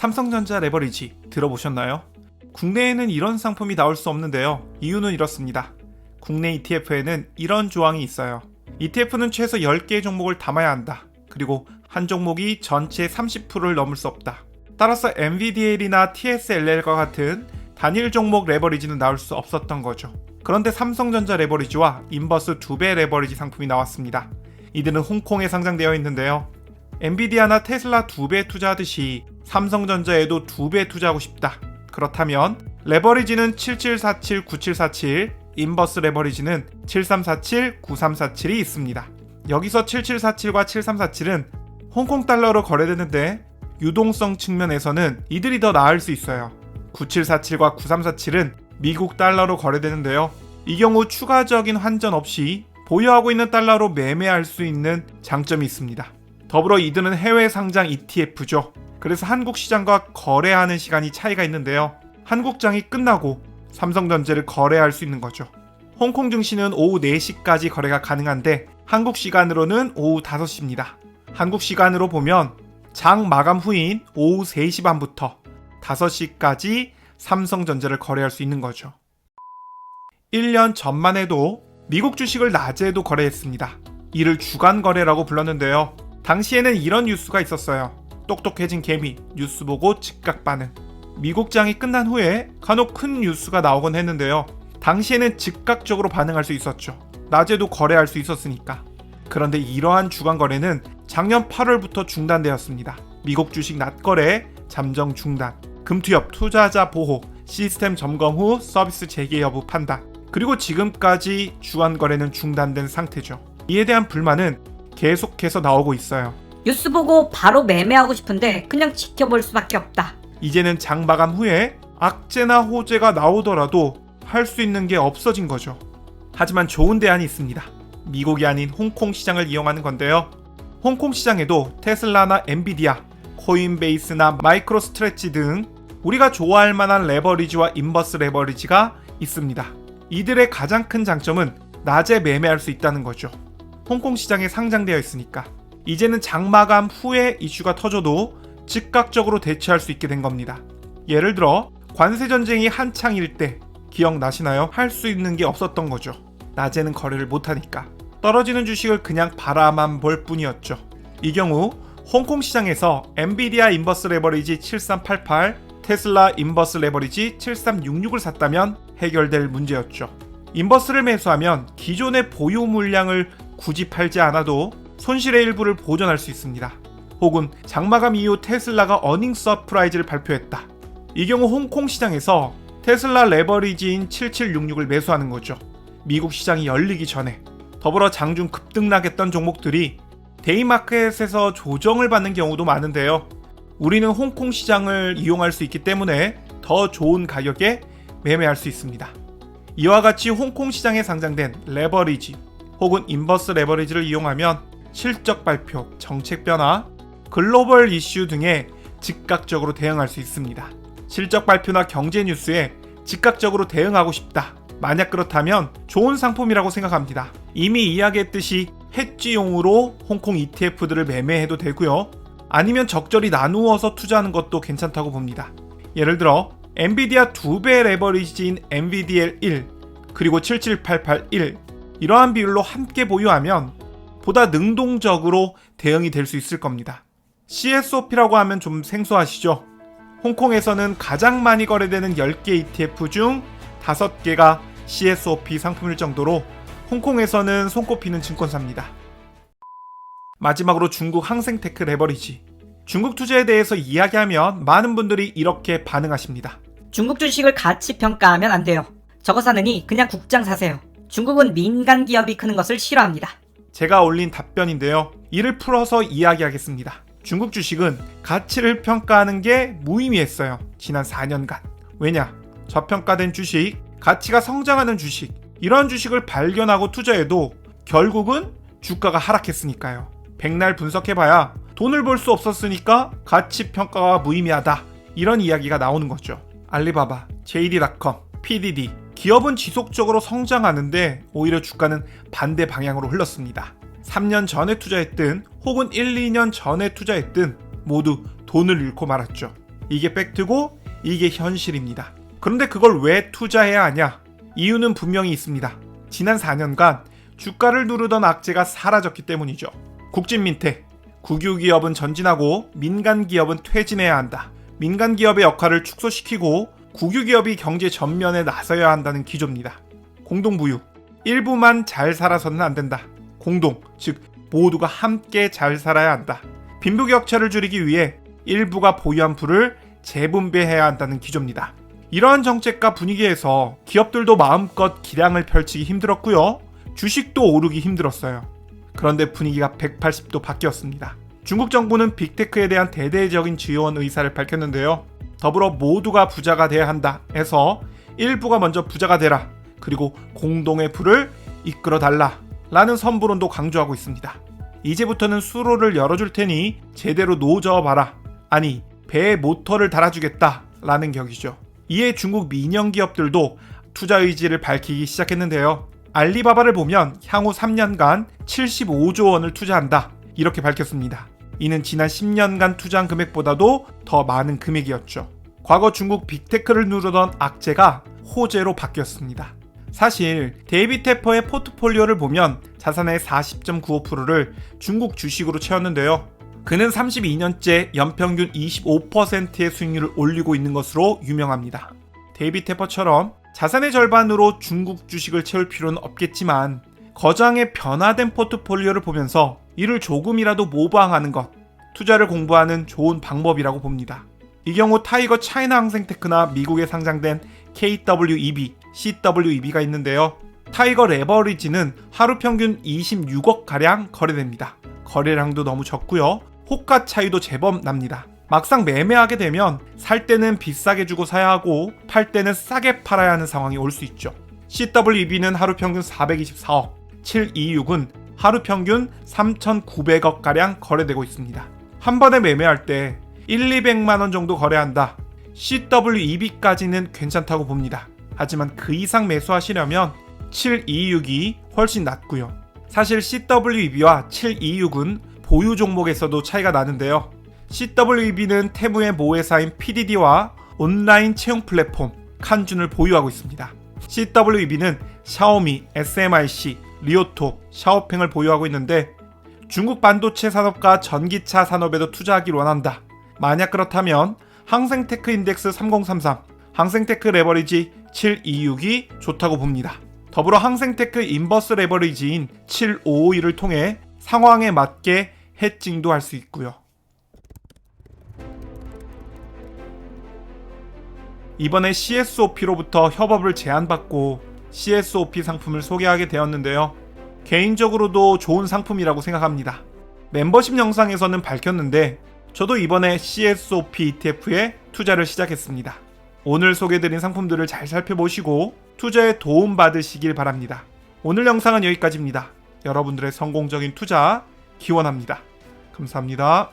삼성전자 레버리지 들어보셨나요? 국내에는 이런 상품이 나올 수 없는데요. 이유는 이렇습니다. 국내 ETF에는 이런 조항이 있어요. ETF는 최소 10개의 종목을 담아야 한다. 그리고 한 종목이 전체의 30%를 넘을 수 없다. 따라서 MVDL이나 TSLL과 같은 단일 종목 레버리지는 나올 수 없었던 거죠. 그런데 삼성전자 레버리지와 인버스 2배 레버리지 상품이 나왔습니다. 이들은 홍콩에 상장되어 있는데요. 엔비디아나 테슬라 2배 투자하듯이 삼성전자에도 2배 투자하고 싶다. 그렇다면 레버리지는 7747, 9747, 인버스 레버리지는 7347, 9347이 있습니다. 여기서 7747과 7347은 홍콩 달러로 거래되는데 유동성 측면에서는 이들이 더 나을 수 있어요. 9747과 9347은 미국 달러로 거래되는데요. 이 경우 추가적인 환전 없이 보유하고 있는 달러로 매매할 수 있는 장점이 있습니다. 더불어 이들은 해외 상장 ETF죠. 그래서 한국 시장과 거래하는 시간이 차이가 있는데요. 한국장이 끝나고 삼성전자를 거래할 수 있는 거죠. 홍콩 증시는 오후 4시까지 거래가 가능한데 한국 시간으로는 오후 5시입니다. 한국 시간으로 보면 장 마감 후인 오후 3시 반부터 5시까지 삼성전자를 거래할 수 있는 거죠. 1년 전만 해도 미국 주식을 낮에도 거래했습니다. 이를 주간 거래라고 불렀는데요. 당시에는 이런 뉴스가 있었어요. 똑똑해진 개미, 뉴스 보고 즉각 반응. 미국장이 끝난 후에 간혹 큰 뉴스가 나오곤 했는데요. 당시에는 즉각적으로 반응할 수 있었죠. 낮에도 거래할 수 있었으니까. 그런데 이러한 주간 거래는 작년 8월부터 중단되었습니다. 미국 주식 낮거래, 잠정 중단, 금투협, 투자자 보호, 시스템 점검 후 서비스 재개 여부 판단, 그리고 지금까지 주간 거래는 중단된 상태죠. 이에 대한 불만은 계속해서 나오고 있어요. 뉴스 보고 바로 매매하고 싶은데 그냥 지켜볼 수밖에 없다. 이제는 장 마감 후에 악재나 호재가 나오더라도 할 수 있는 게 없어진 거죠. 하지만 좋은 대안이 있습니다. 미국이 아닌 홍콩 시장을 이용하는 건데요. 홍콩 시장에도 테슬라나 엔비디아, 코인베이스나 마이크로 스트레치 등 우리가 좋아할 만한 레버리지와 인버스 레버리지가 있습니다. 이들의 가장 큰 장점은 낮에 매매할 수 있다는 거죠. 홍콩 시장에 상장되어 있으니까 이제는 장마감 후에 이슈가 터져도 즉각적으로 대처할 수 있게 된 겁니다. 예를 들어 관세 전쟁이 한창일 때 기억나시나요? 할 수 있는 게 없었던 거죠. 낮에는 거래를 못하니까 떨어지는 주식을 그냥 바라만 볼 뿐이었죠. 이 경우 홍콩 시장에서 엔비디아 인버스 레버리지 7388, 테슬라 인버스 레버리지 7366을 샀다면 해결될 문제였죠. 인버스를 매수하면 기존의 보유 물량을 굳이 팔지 않아도 손실의 일부를 보전할 수 있습니다. 혹은 장마감 이후 테슬라가 어닝 서프라이즈를 발표했다. 이 경우 홍콩 시장에서 테슬라 레버리지인 7766을 매수하는 거죠. 미국 시장이 열리기 전에. 더불어 장중 급등락했던 종목들이 데이마켓에서 조정을 받는 경우도 많은데요. 우리는 홍콩 시장을 이용할 수 있기 때문에 더 좋은 가격에 매매할 수 있습니다. 이와 같이 홍콩 시장에 상장된 레버리지 혹은 인버스 레버리지를 이용하면 실적 발표, 정책 변화, 글로벌 이슈 등에 즉각적으로 대응할 수 있습니다. 실적 발표나 경제 뉴스에 즉각적으로 대응하고 싶다. 만약 그렇다면 좋은 상품이라고 생각합니다. 이미 이야기했듯이 해지용으로 홍콩 ETF들을 매매해도 되고요. 아니면 적절히 나누어서 투자하는 것도 괜찮다고 봅니다. 예를 들어 엔비디아 2배 레버리지인 NVDL1 그리고 77881 이러한 비율로 함께 보유하면 보다 능동적으로 대응이 될 수 있을 겁니다. CSOP라고 하면 좀 생소하시죠? 홍콩에서는 가장 많이 거래되는 10개 ETF 중 5개가 CSOP 상품일 정도로 홍콩에서는 손꼽히는 증권사입니다. 마지막으로 중국 항생테크 레버리지. 중국 투자에 대해서 이야기하면 많은 분들이 이렇게 반응하십니다. 중국 주식을 가치 평가하면 안 돼요. 저거 사느니 그냥 국장 사세요. 중국은 민간 기업이 크는 것을 싫어합니다. 제가 올린 답변인데요. 이를 풀어서 이야기하겠습니다. 중국 주식은 가치를 평가하는 게 무의미했어요. 지난 4년간. 왜냐? 저평가된 주식, 가치가 성장하는 주식, 이런 주식을 발견하고 투자해도 결국은 주가가 하락했으니까요. 백날 분석해봐야 돈을 벌 수 없었으니까 가치 평가가 무의미하다. 이런 이야기가 나오는 거죠. 알리바바, JD.com, PDD 기업은 지속적으로 성장하는데 오히려 주가는 반대 방향으로 흘렀습니다. 3년 전에 투자했든 혹은 1, 2년 전에 투자했든 모두 돈을 잃고 말았죠. 이게 팩트고 이게 현실입니다. 그런데 그걸 왜 투자해야 하냐? 이유는 분명히 있습니다. 지난 4년간 주가를 누르던 악재가 사라졌기 때문이죠. 국진민퇴, 국유기업은 전진하고 민간기업은 퇴진해야 한다. 민간기업의 역할을 축소시키고 국유기업이 경제 전면에 나서야 한다는 기조입니다. 공동부유, 일부만 잘 살아서는 안 된다. 공동, 즉 모두가 함께 잘 살아야 한다. 빈부격차를 줄이기 위해 일부가 보유한 부를 재분배해야 한다는 기조입니다. 이러한 정책과 분위기에서 기업들도 마음껏 기량을 펼치기 힘들었고요. 주식도 오르기 힘들었어요. 그런데 분위기가 180도 바뀌었습니다. 중국 정부는 빅테크에 대한 대대적인 지원 의사를 밝혔는데요. 더불어 모두가 부자가 돼야 한다 해서 일부가 먼저 부자가 되라, 그리고 공동의 부를 이끌어 달라 라는 선부론도 강조하고 있습니다. 이제부터는 수로를 열어줄 테니 제대로 노저어봐라, 아니 배에 모터를 달아주겠다 라는 격이죠. 이에 중국 민영 기업들도 투자 의지를 밝히기 시작했는데요. 알리바바를 보면 향후 3년간 75조 원을 투자한다 이렇게 밝혔습니다. 이는 지난 10년간 투자한 금액보다도 더 많은 금액이었죠. 과거 중국 빅테크를 누르던 악재가 호재로 바뀌었습니다. 사실 데이빗 테퍼의 포트폴리오를 보면 자산의 40.95%를 중국 주식으로 채웠는데요. 그는 32년째 연평균 25%의 수익률을 올리고 있는 것으로 유명합니다. 데이빗 테퍼처럼 자산의 절반으로 중국 주식을 채울 필요는 없겠지만 거장의 변화된 포트폴리오를 보면서 이를 조금이라도 모방하는 것, 투자를 공부하는 좋은 방법이라고 봅니다. 이 경우 타이거 차이나 항생테크나 미국에 상장된 KWEB, CWEB가 있는데요. 타이거 레버리지는 하루 평균 26억 가량 거래됩니다. 거래량도 너무 적고요. 호가 차이도 제법 납니다. 막상 매매하게 되면 살 때는 비싸게 주고 사야 하고 팔 때는 싸게 팔아야 하는 상황이 올 수 있죠. CWEB는 하루 평균 424억, 726은 하루 평균 3,900억 가량 거래되고 있습니다. 한 번에 매매할 때 1-200만 원 정도 거래한다. CWEB까지는 괜찮다고 봅니다. 하지만 그 이상 매수하시려면 726이 훨씬 낫고요. 사실 CWEB와 726은 보유 종목에서도 차이가 나는데요. CWEB는 테무의 모회사인 PDD와 온라인 채용 플랫폼 칸준을 보유하고 있습니다. CWEB는 샤오미, SMIC, 리오토, 샤오팽을 보유하고 있는데 중국 반도체 산업과 전기차 산업에도 투자하길 원한다. 만약 그렇다면 항생테크 인덱스 3033, 항생테크 레버리지 726이 좋다고 봅니다. 더불어 항생테크 인버스 레버리지인 7551을 통해 상황에 맞게 해칭도 할 수 있고요. 이번에 CSOP로부터 협업을 제안받고 CSOP 상품을 소개하게 되었는데요. 개인적으로도 좋은 상품이라고 생각합니다. 멤버십 영상에서는 밝혔는데 저도 이번에 CSOP ETF에 투자를 시작했습니다. 오늘 소개해드린 상품들을 잘 살펴보시고 투자에 도움 받으시길 바랍니다. 오늘 영상은 여기까지입니다. 여러분들의 성공적인 투자 기원합니다. 감사합니다.